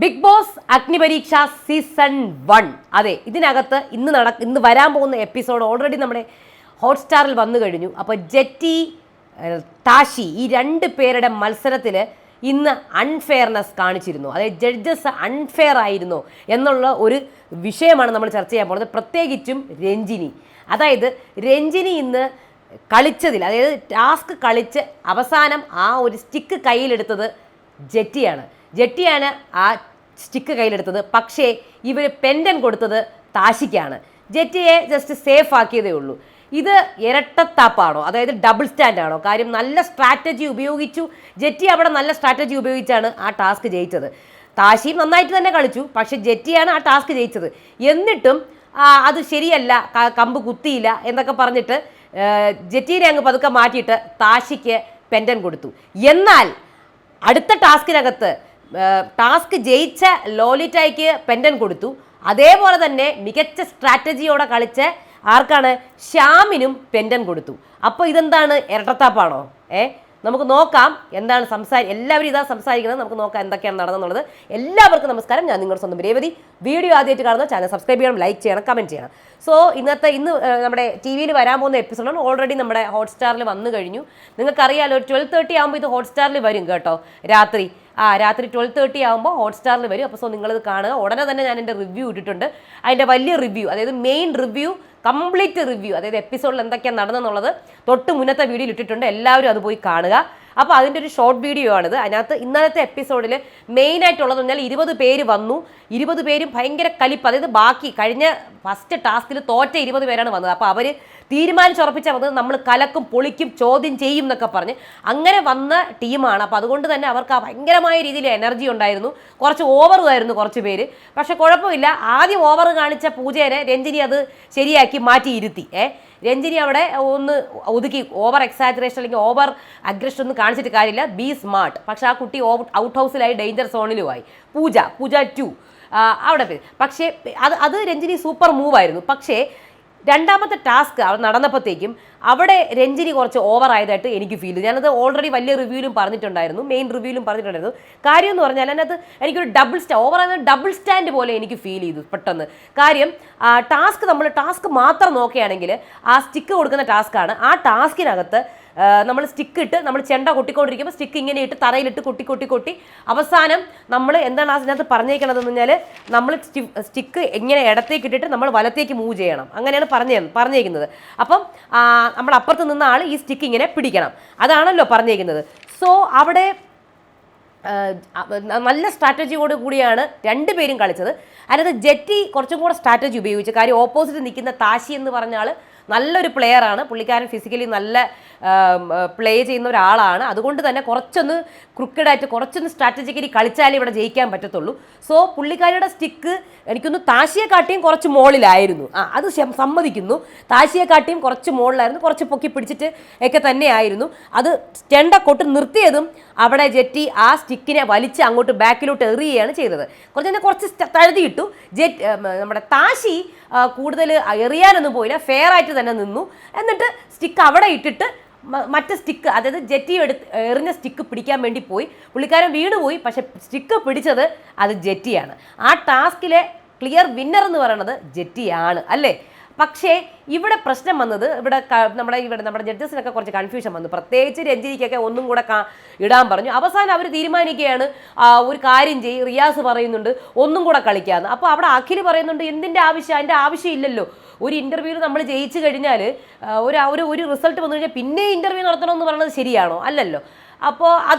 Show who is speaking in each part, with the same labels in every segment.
Speaker 1: Big boss അഗ്നിപരീക്ഷ season 1. അതെ, ഇതിനകത്ത് ഇന്ന് വരാൻ പോകുന്ന എപ്പിസോഡ് ഓൾറെഡി നമ്മുടെ ഹോട്ട്സ്റ്റാറിൽ വന്നു കഴിഞ്ഞു. അപ്പോൾ ജെറ്റി, താഷി ഈ രണ്ട് പേരുടെ മത്സരത്തിൽ ഇന്ന് അൺഫെയർനെസ് കാണിച്ചിരുന്നു. അതായത് ജഡ്ജസ് അൺഫെയർ ആയിരുന്നു എന്നുള്ള ഒരു വിഷയമാണ് നമ്മൾ ചർച്ച ചെയ്യാൻ പോകുന്നത്. പ്രത്യേകിച്ചും രഞ്ജിനി. അതായത് രഞ്ജിനി ഇന്ന് കളിച്ചതിൽ, അതായത് ടാസ്ക് കളിച്ച് അവസാനം ആ ഒരു സ്റ്റിക്ക് കയ്യിലെടുത്തത് ജെറ്റിയാണ് ആ സ്റ്റിക്ക് കയ്യിലെടുത്തത്. പക്ഷേ ഇവർ പെൻഡൻ കൊടുത്തത് താഷിക്കാണ്. ജെറ്റിയെ ജസ്റ്റ് സേഫ് ആക്കിയതേ ഉള്ളൂ. ഇത് ഇരട്ടത്താപ്പാണോ, അതായത് ഡബിൾ സ്റ്റാൻഡ് ആണോ? കാര്യം നല്ല സ്ട്രാറ്റജി ഉപയോഗിച്ചു. ജെറ്റി അവിടെ നല്ല സ്ട്രാറ്റജി ഉപയോഗിച്ചാണ് ആ ടാസ്ക് ജയിച്ചത്. താഷിയും നന്നായിട്ട് തന്നെ കളിച്ചു, പക്ഷെ ജെറ്റിയാണ് ആ ടാസ്ക് ജയിച്ചത്. എന്നിട്ടും അത് ശരിയല്ല, കമ്പ് കുത്തിയില്ല എന്നൊക്കെ പറഞ്ഞിട്ട് ജെറ്റീനെ അങ്ങ് പതുക്കെ മാറ്റിയിട്ട് താഷിക്ക് പെൻഡൻ കൊടുത്തു. എന്നാൽ അടുത്ത ടാസ്കിനകത്ത് ടാസ്ക് ജയിച്ച ലോലിറ്റായ്ക്ക് പെൻഡൻ കൊടുത്തു. അതേപോലെ തന്നെ മികച്ച സ്ട്രാറ്റജിയോടെ കളിച്ച് ആർക്കാണ്? ശ്യാമിനും പെൻഡൻ കൊടുത്തു. അപ്പോൾ ഇതെന്താണ്, ഇരട്ടത്താപ്പാണോ? നമുക്ക് നോക്കാം എന്താണ് എല്ലാവരും ഇതാ സംസാരിക്കുന്നത്. നമുക്ക് നോക്കാം എന്തൊക്കെയാണ് നടന്നെന്നുള്ളത്. എല്ലാവർക്കും നമസ്കാരം, ഞാൻ നിങ്ങളുടെ സ്വന്തം രേവതി. വീഡിയോ ആദ്യമായിട്ട് കാണുന്ന ചാനൽ സബ്സ്ക്രൈബ് ചെയ്യണം, ലൈക്ക് ചെയ്യണം, കമൻറ്റ് ചെയ്യണം. സോ ഇന്ന് നമ്മുടെ ടി വിയിൽ വരാൻ പോകുന്ന എപ്പിസോഡാണ്. ഓൾറെഡി നമ്മുടെ ഹോട്ട്സ്റ്റാറിൽ വന്നു കഴിഞ്ഞു. നിങ്ങൾക്കറിയാലോ, ഒരു 12:30 ആകുമ്പോൾ ഇത് ഹോട്ട്സ്റ്റാറിൽ വരും കേട്ടോ. രാത്രി 12:30 ആകുമ്പോൾ ഹോട്ട്സ്റ്റാറിൽ വരും. അപ്പോൾ സോ നിങ്ങളിത് കാണുക. ഉടനെ തന്നെ ഞാൻ എൻ്റെ റിവ്യൂ ഇട്ടിട്ടുണ്ട്. അതിൻ്റെ വലിയ റിവ്യൂ, അതായത് മെയിൻ റിവ്യൂ, കംപ്ലീറ്റ് റിവ്യൂ, അതായത് എപ്പിസോഡിൽ എന്തൊക്കെയാണ് നടന്നെന്നുള്ളത് തൊട്ട് മുന്നത്തെ വീഡിയോയിൽ ഇട്ടിട്ടുണ്ട്. എല്ലാവരും അത് പോയി കാണുക. അപ്പോൾ അതിൻ്റെ ഒരു ഷോർട്ട് വീഡിയോ ആണിത്. അതിനകത്ത് ഇന്നലത്തെ എപ്പിസോഡിൽ മെയിനായിട്ടുള്ളതെന്ന് പറഞ്ഞാൽ 20 പേര് വന്നു. 20 പേരും ഭയങ്കര കലിപ്പ്. അതായത് ബാക്കി കഴിഞ്ഞ ഫസ്റ്റ് ടാസ്കിൽ തോറ്റ 20 പേരാണ് വന്നത്. അപ്പോൾ അവർ തീരുമാനിച്ചുറപ്പിച്ച വന്നത് നമ്മൾ കലക്കും പൊളിക്കും ചോദ്യം ചെയ്യും എന്നൊക്കെ പറഞ്ഞ് അങ്ങനെ വന്ന ടീമാണ്. അപ്പോൾ അതുകൊണ്ട് തന്നെ അവർക്ക് ഭയങ്കരമായ രീതിയിൽ എനർജി ഉണ്ടായിരുന്നു. കുറച്ച് ഓവറുമായിരുന്നു കുറച്ച് പേര്. പക്ഷെ കുഴപ്പമില്ല, ആദ്യം ഓവർ കാണിച്ച പൂജേനെ രഞ്ജിനി അത് ശരിയാക്കി മാറ്റി ഇരുത്തി. രഞ്ജിനി അവിടെ ഒന്ന് ഒതുക്കി. ഓവർ എക്സാജറേഷൻ അല്ലെങ്കിൽ ഓവർ അഗ്രഷൻ ഒന്നും കാണിച്ചിട്ട് കാര്യമില്ല. B smart. പക്ഷെ ആ കുട്ടി ഔട്ട് ഹൗസിലായി, ഡേഞ്ചർ സോണിലുമായി. പൂജ 2 അവിടെ പേര്. പക്ഷേ അത് രഞ്ജിനി സൂപ്പർ മൂവായിരുന്നു. പക്ഷേ രണ്ടാമത്തെ ടാസ്ക് നടന്നപ്പോഴത്തേക്കും അവിടെ രഞ്ജിനി കുറച്ച് ഓവർ ആയതായിട്ട് എനിക്ക് ഫീൽ ചെയ്തു. ഞാനത് ഓൾറെഡി വലിയ റിവ്യൂവിലും പറഞ്ഞിട്ടുണ്ടായിരുന്നു, മെയിൻ റിവ്യൂവിലും പറഞ്ഞിട്ടുണ്ടായിരുന്നു. കാര്യം എന്ന് പറഞ്ഞാൽ അതിനകത്ത് എനിക്കൊരു ഓവർ ആയ ഡബിൾ സ്റ്റാൻഡ് പോലെ എനിക്ക് ഫീൽ ചെയ്തു പെട്ടെന്ന്. കാര്യം ടാസ്ക് മാത്രം നോക്കുകയാണെങ്കിൽ ആ സ്റ്റിക്ക് കൊടുക്കുന്ന ടാസ്ക്കാണ്. ആ ടാസ്കിനകത്ത് നമ്മൾ സ്റ്റിക്ക് ഇട്ട് നമ്മൾ ചെണ്ട കൊട്ടിക്കൊണ്ടിരിക്കുമ്പോൾ സ്റ്റിക്ക് ഇങ്ങനെ ഇട്ട് തറയിലിട്ട് കൊട്ടി അവസാനം നമ്മൾ എന്താണ് അതിനകത്ത് പറഞ്ഞേക്കണതെന്ന് പറഞ്ഞാൽ നമ്മൾ സ്റ്റിക്ക് ഇങ്ങനെ ഇടത്തേക്ക് ഇട്ടിട്ട് നമ്മൾ വലത്തേക്ക് മൂവ് ചെയ്യണം. അങ്ങനെയാണ് പറഞ്ഞേക്കുന്നത്. അപ്പം നമ്മൾ അപ്പുറത്ത് നിന്ന ആൾ ഈ സ്റ്റിക്ക് ഇങ്ങനെ പിടിക്കണം. അതാണല്ലോ പറഞ്ഞേക്കുന്നത്. സോ അവിടെ നല്ല സ്ട്രാറ്റജിയോട് കൂടിയാണ് രണ്ടുപേരും കളിച്ചത്. അതിനകത്ത് ജെറ്റി കുറച്ചും കൂടെ സ്ട്രാറ്റജി ഉപയോഗിച്ചു. കാര്യം ഓപ്പോസിറ്റ് നിൽക്കുന്ന താഷി എന്ന് പറഞ്ഞ ആൾ നല്ലൊരു പ്ലെയറാണ്. പുള്ളിക്കാരൻ ഫിസിക്കലി നല്ല പ്ലേ ചെയ്യുന്ന ഒരാളാണ്. അതുകൊണ്ട് തന്നെ കുറച്ചൊന്ന് ക്രിക്കറ്റായിട്ട് കുറച്ചൊന്ന് സ്ട്രാറ്റജിക്കലി കളിച്ചാലേ ഇവിടെ ജയിക്കാൻ പറ്റത്തുള്ളൂ. സോ പുള്ളിക്കാരിയുടെ സ്റ്റിക്ക് എനിക്കൊന്ന് താഷിയെക്കാട്ടിയും കുറച്ച് മുകളിലായിരുന്നു. അത് സമ്മതിക്കുന്നു. താഷിയെക്കാട്ടിയും കുറച്ച് മുകളിലായിരുന്നു. കുറച്ച് പൊക്കി പിടിച്ചിട്ട് ഒക്കെ തന്നെയായിരുന്നു. അത് ചെണ്ട കൊട്ട് നിർത്തിയതും അവിടെ ജെറ്റി ആ സ്റ്റിക്കിനെ വലിച്ച് അങ്ങോട്ട് ബാക്കിലോട്ട് എറിയുകയാണ് ചെയ്തത്. കുറച്ച് തഴുതിയിട്ടു. നമ്മുടെ താഷി കൂടുതൽ എറിയാനൊന്നും പോയില്ല, ഫെയർ ആയിട്ട് തന്നെ നിന്നു. എന്നിട്ട് സ്റ്റിക്ക് അവിടെ ഇട്ടിട്ട് മറ്റേ സ്റ്റിക്ക്, അതായത് ജെറ്റി എറിഞ്ഞ സ്റ്റിക്ക് പിടിക്കാൻ വേണ്ടി പോയി. പുള്ളിക്കാരൻ വീണുപോയി. പക്ഷെ സ്റ്റിക്ക് പിടിച്ചത് അത് ജെറ്റിയാണ്. ആ ടാസ്കിലെ ക്ലിയർ വിന്നർ എന്ന് പറയുന്നത് ജെറ്റിയാണ്, അല്ലേ? പക്ഷേ ഇവിടെ പ്രശ്നം വന്നത് നമ്മുടെ ജഡ്ജസിനൊക്കെ കുറച്ച് കൺഫ്യൂഷൻ വന്നു. പ്രത്യേകിച്ച് രഞ്ജിനിക്കൊക്കെ ഒന്നും കൂടെ ഇടാൻ പറഞ്ഞു. അവസാനം അവർ തീരുമാനിക്കുകയാണ്, ഒരു കാര്യം ചെയ്യും, റിയാസ് പറയുന്നുണ്ട് ഒന്നും കൂടെ കളിക്കാമെന്ന്. അപ്പോൾ അവിടെ അഖിൽ പറയുന്നുണ്ട് എന്തിൻ്റെ ആവശ്യം, അതിൻ്റെ ആവശ്യമില്ലല്ലോ. ഒരു ഇൻ്റർവ്യൂവിൽ നമ്മൾ ജയിച്ചു കഴിഞ്ഞാൽ ഒരു റിസൾട്ട് വന്നു കഴിഞ്ഞാൽ പിന്നെ ഇൻ്റർവ്യൂ നടത്തണമെന്ന് പറയുന്നത് ശരിയാണോ? അല്ലല്ലോ. അപ്പോൾ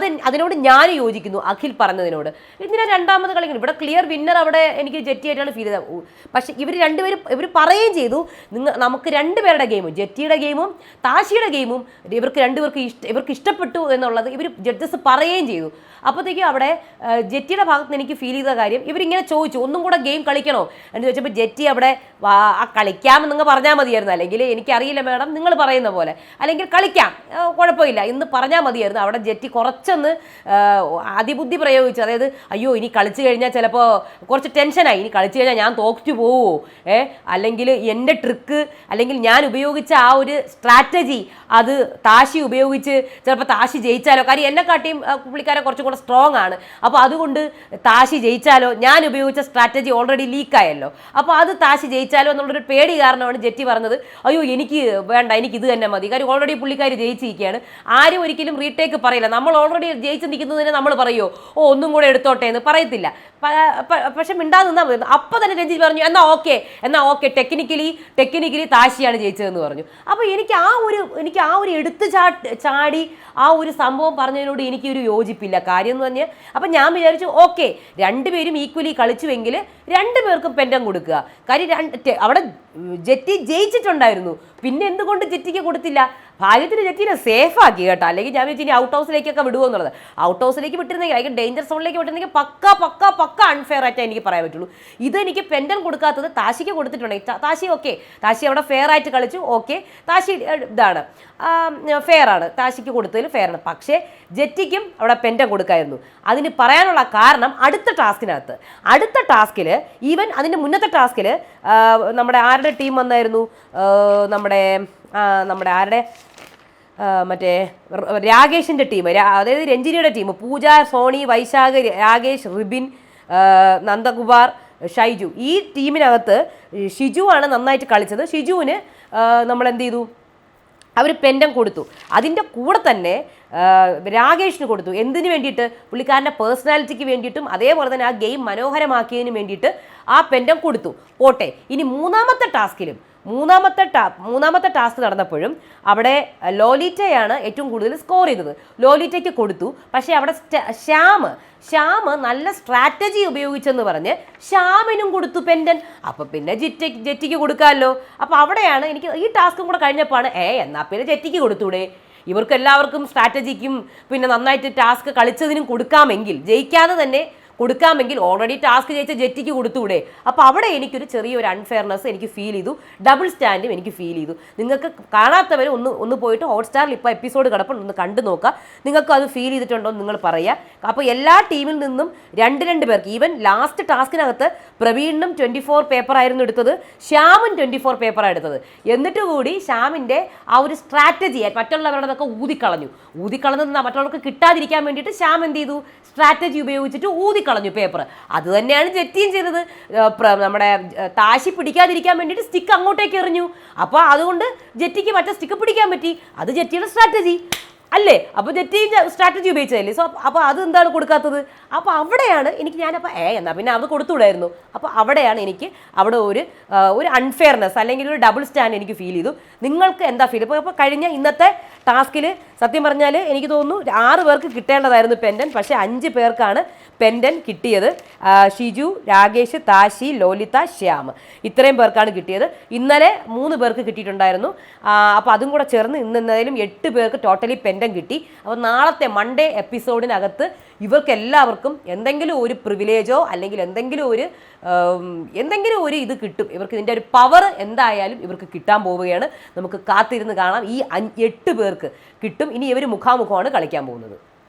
Speaker 1: അതിനോട് ഞാൻ യോജിക്കുന്നു, അഖിൽ പറഞ്ഞതിനോട്. ഇതിനെ രണ്ടാമത് കളിക്കുന്നു. ഇവിടെ ക്ലിയർ വിന്നർ അവിടെ എനിക്ക് ജെറ്റിയായിട്ടാണ് ഫീൽ ചെയ്തത്. പക്ഷേ ഇവർ പറയുകയും ചെയ്തു, നമുക്ക് രണ്ടുപേരുടെ ഗെയിമും, ജെറ്റിയുടെ ഗെയിമും താഷിയുടെ ഗെയിമും ഇവർക്ക് ഇഷ്ടപ്പെട്ടു എന്നുള്ളത് ഇവർ ജഡ്ജസ് പറയുകയും ചെയ്തു. അപ്പോഴത്തേക്കും അവിടെ ജെറ്റിയുടെ ഭാഗത്ത് നിന്ന് എനിക്ക് ഫീൽ ചെയ്ത കാര്യം, ഇവരിങ്ങനെ ചോദിച്ചു ഒന്നും കൂടെ ഗെയിം കളിക്കണോ എന്ന് ചോദിച്ചപ്പോൾ ജെറ്റി അവിടെ കളിക്കാമെന്ന് നിങ്ങൾ പറഞ്ഞാൽ മതിയായിരുന്നു, അല്ലെങ്കിൽ എനിക്കറിയില്ല മാഡം നിങ്ങൾ പറയുന്ന പോലെ, അല്ലെങ്കിൽ കളിക്കാം കുഴപ്പമില്ല എന്ന് പറഞ്ഞാൽ മതിയായിരുന്നു. അവിടെ ജെറ്റി കുറച്ചൊന്ന് അതിബുദ്ധി പ്രയോഗിച്ചു. അതായത് അയ്യോ ഇനി കളിച്ചു കഴിഞ്ഞാൽ ചിലപ്പോൾ കുറച്ച് ടെൻഷനായി, ഇനി കളിച്ചു കഴിഞ്ഞാൽ ഞാൻ തോറ്റു പോവോ, അല്ലെങ്കിൽ എൻ്റെ ട്രിക്ക് അല്ലെങ്കിൽ ഞാൻ ഉപയോഗിച്ച ആ ഒരു സ്ട്രാറ്റജി അത് താഷി ഉപയോഗിച്ച് ചിലപ്പോൾ താഷി ജയിച്ചാലോ, കാര്യം എന്നെക്കാട്ടിയും പുള്ളിക്കാരെ കുറച്ചും കൂടെ സ്ട്രോങ് ആണ്. അപ്പോൾ അതുകൊണ്ട് താഷി ജയിച്ചാലോ, ഞാൻ ഉപയോഗിച്ച സ്ട്രാറ്റജി ഓൾറെഡി ലീക്കായല്ലോ, അപ്പോൾ അത് താഷി ജയിച്ചാലോ എന്നുള്ളൊരു പേടി കാരണമാണ് ജെറ്റി പറഞ്ഞത് അയ്യോ എനിക്ക് വേണ്ട, എനിക്ക് ഇത് തന്നെ മതി. കാര്യം ഓൾറെഡി പുള്ളിക്കാർ ജയിച്ചിരിക്കുകയാണ്. ആരും ഒരിക്കലും റീടേക്ക് പറയില്ല. നമ്മൾ ഓൾറെഡി ജയിച്ച് നിൽക്കുന്നതിന് നമ്മൾ പറയുമോ ഓ ഒന്നും കൂടെ എടുത്തോട്ടെ എന്ന് പറയത്തില്ല. പക്ഷെ മിണ്ടാതെ നിന്നാൽ മതി. അപ്പം തന്നെ രഞ്ജിത്ത് പറഞ്ഞു എന്നാ ഓക്കെ ടെക്നിക്കലി താഷിയാണ് ജയിച്ചതെന്ന് പറഞ്ഞു. അപ്പോൾ എനിക്ക് ആ ഒരു എടുത്ത് ചാടി ആ ഒരു സംഭവം പറഞ്ഞതിനോട് എനിക്കൊരു യോജിപ്പില്ല. കാര്യം എന്ന് പറഞ്ഞാൽ അപ്പം ഞാൻ വിചാരിച്ചു ഓക്കെ രണ്ടുപേരും ഈക്വലി കളിച്ചുവെങ്കിൽ രണ്ടുപേർക്കും പെൻഡം കൊടുക്കുക. കാര്യം അവിടെ ജെറ്റി ജയിച്ചിട്ടുണ്ടായിരുന്നു, പിന്നെ എന്തുകൊണ്ട് ജെറ്റിക്ക് കൊടുത്തില്ല? ഭാഗ്യത്തിന് ജെറ്റിനെ സേഫ് ആക്കി കേട്ടോ, അല്ലെങ്കിൽ ഞാൻ വെച്ച് ഇനി ഔട്ട് ഹൗസിലേക്കൊക്കെ വിടുമോ എന്നുള്ളത്. ഔട്ട് ഹൗസിലേക്ക് വിട്ടിരുന്നെങ്കിൽ അല്ലെങ്കിൽ ഡേഞ്ചർ സോണിലേക്ക് വിട്ടിരുന്നെങ്കിൽ പക്ക അൺഫെയർ ആയിട്ടേ എനിക്ക് പറയാൻ പറ്റുള്ളൂ. ഇത് എനിക്ക് പെൻഡൻ കൊടുക്കാത്തത് താഷിക്ക് കൊടുത്തിട്ടുണ്ടെങ്കിൽ താഷി അവിടെ ഫെയർ ആയിട്ട് കളിച്ചു, ഓക്കെ താഷി ഇതാണ് ഫെയർ ആണ്, താഷിക്ക് കൊടുത്തതിൽ ഫെയർ ആണ്. പക്ഷേ ജെറ്റിക്കും അവിടെ പെൻഡൻ കൊടുക്കായിരുന്നു. അതിന് പറയാനുള്ള കാരണം അടുത്ത ടാസ്കിൽ ഈവൻ അതിൻ്റെ മുന്നത്തെ ടാസ്കിൽ നമ്മുടെ ആരുടെ ടീം വന്നായിരുന്നു, നമ്മുടെ ആരുടെ മറ്റേ രാകേഷിൻ്റെ ടീം, അതായത് രഞ്ജിനിയുടെ ടീം, പൂജ, സോണി, വൈശാഖ്, രാകേഷ്, റിബിൻ, നന്ദകുമാർ, ഷൈജു, ഈ ടീമിനകത്ത് ഷിജു ആണ് നന്നായിട്ട് കളിച്ചത്. ഷിജുവിന് നമ്മൾ എന്ത് ചെയ്തു, അവർ പെൻഡം കൊടുത്തു. അതിൻ്റെ കൂടെ തന്നെ രാകേഷിന് കൊടുത്തു. എന്തിനു വേണ്ടിയിട്ട്? പുള്ളിക്കാരൻ്റെ പേഴ്സണാലിറ്റിക്ക് വേണ്ടിയിട്ടും അതേപോലെ തന്നെ ആ ഗെയിം മനോഹരമാക്കിയതിന് വേണ്ടിയിട്ട് ആ പെൻഡം കൊടുത്തു. പോട്ടെ, ഇനി മൂന്നാമത്തെ ടാസ്ക് നടന്നപ്പോഴും അവിടെ ലോലിറ്റയാണ് ഏറ്റവും കൂടുതൽ സ്കോർ ചെയ്തത്. ലോലിറ്റയ്ക്ക് കൊടുത്തു. പക്ഷേ അവിടെ ശ്യാം നല്ല സ്ട്രാറ്റജി ഉപയോഗിച്ചെന്ന് പറഞ്ഞ് ശ്യാമിനും കൊടുത്തു പെൻഡൻ. അപ്പം പിന്നെ ജെറ്റിക്ക് കൊടുക്കാമല്ലോ. അപ്പോൾ അവിടെയാണ് എനിക്ക് ഈ ടാസ്കും കൂടെ കഴിഞ്ഞപ്പോഴാണ് എന്നാൽ പിന്നെ ജെറ്റിക്ക് കൊടുത്തൂടെ, ഇവർക്ക് എല്ലാവർക്കും സ്ട്രാറ്റജിക്കും പിന്നെ നന്നായിട്ട് ടാസ്ക് കളിച്ചതിനും കൊടുക്കാമെങ്കിൽ, ജയിക്കാതെ തന്നെ കൊടുക്കാമെങ്കിൽ ഓൾറെഡി ടാസ്ക് ജയിച്ച ജെറ്റിക്ക് കൊടുത്തുകൂടെ? അപ്പോൾ അവിടെ എനിക്കൊരു ചെറിയൊരു അൺഫെയർനെസ് എനിക്ക് ഫീൽ ചെയ്തു, ഡബിൾ സ്റ്റാൻഡും എനിക്ക് ഫീൽ ചെയ്തു. നിങ്ങൾക്ക് കാണാത്തവർ ഒന്ന് പോയിട്ട് ഹോട്ട്സ്റ്റാറിൽ ഇപ്പോൾ എപ്പിസോഡ് കിടപ്പുണ്ട്, ഒന്ന് കണ്ടു നോക്കുക. നിങ്ങൾക്ക് അത് ഫീൽ ചെയ്തിട്ടുണ്ടോ എന്ന് നിങ്ങൾ പറയുക. അപ്പോൾ എല്ലാ ടീമിൽ നിന്നും രണ്ട് പേർക്ക്, ഈവൻ ലാസ്റ്റ് ടാസ്കിനകത്ത് പ്രവീണിനും 24 പേപ്പറായിരുന്നു എടുത്തത്, ശ്യാമും 24 പേപ്പറാണ് എടുത്തത്. എന്നിട്ട് കൂടി ശ്യാമിൻ്റെ ആ ഒരു സ്ട്രാറ്റജി മറ്റുള്ളവരുടെതൊക്കെ ഊതിക്കളഞ്ഞത് മറ്റുള്ളവർക്ക് കിട്ടാതിരിക്കാൻ വേണ്ടിയിട്ട് ശ്യാം എന്ത് ചെയ്തു, സ്ട്രാറ്റജി ഉപയോഗിച്ചിട്ട് കളഞ്ഞു പേപ്പർ. അത് തന്നെയാണ് ജെറ്റിയും ചെയ്തത്. നമ്മുടെ താഷി പിടിക്കാതിരിക്കാൻ വേണ്ടിയിട്ട് സ്റ്റിക്ക് അങ്ങോട്ടേക്ക് എറിഞ്ഞു. അപ്പോൾ അതുകൊണ്ട് ജെറ്റിക്ക് മറ്റേ സ്റ്റിക്ക് പിടിക്കാൻ പറ്റി. അത് ജെറ്റിയുടെ സ്ട്രാറ്റജി അല്ലേ? അപ്പോൾ ജെറ്റി സ്ട്രാറ്റജി ഉപയോഗിച്ചതല്ലേ. സോ അപ്പോൾ അത് എന്താണ് കൊടുക്കാത്തത്? അപ്പോൾ അവിടെയാണ് എനിക്ക് ഞാനപ്പോൾ എന്നാൽ പിന്നെ അത് കൊടുത്തുകൂടായിരുന്നു. അപ്പോൾ അവിടെയാണ് എനിക്ക് അവിടെ ഒരു അൺഫെയർനെസ് അല്ലെങ്കിൽ ഒരു ഡബിൾ സ്റ്റാൻഡ് എനിക്ക് ഫീൽ ചെയ്തു. നിങ്ങൾക്ക് എന്താ ഫീൽ? ഇപ്പോൾ കഴിഞ്ഞ ഇന്നത്തെ ടാസ്കിൽ സത്യം പറഞ്ഞാൽ എനിക്ക് തോന്നുന്നു 6 പേർക്ക് കിട്ടേണ്ടതായിരുന്നു പെൻഡൻ, പക്ഷേ 5 പേർക്കാണ് പെൻഡൻ കിട്ടിയത്. ഷിജു, രാകേഷ്, താഷി, ലോലിത, ശ്യാം, ഇത്രയും പേർക്കാണ് കിട്ടിയത്. ഇന്നലെ 3 പേർക്ക് കിട്ടിയിട്ടുണ്ടായിരുന്നു. അപ്പോൾ അതും കൂടെ ചേർന്ന് ഇന്ന് എന്തായാലും 8 പേർക്ക് ടോട്ടലി പെൻഡൻ കിട്ടി. അപ്പോൾ നാളത്തെ മൺഡേ എപ്പിസോഡിനകത്ത് ഇവർക്ക് എല്ലാവർക്കും എന്തെങ്കിലും ഒരു പ്രിവിലേജോ അല്ലെങ്കിൽ എന്തെങ്കിലും ഒരു ഇത് കിട്ടും. ഇവർക്ക് ഇതിൻ്റെ ഒരു പവർ എന്തായാലും ഇവർക്ക് കിട്ടാൻ പോവുകയാണ്. നമുക്ക് കാത്തിരുന്ന് കാണാം. ഈ 8 പേർക്ക് കിട്ടും. ഇനി ഇവർ മുഖാമുഖമാണ് കളിക്കാൻ പോകുന്നത്.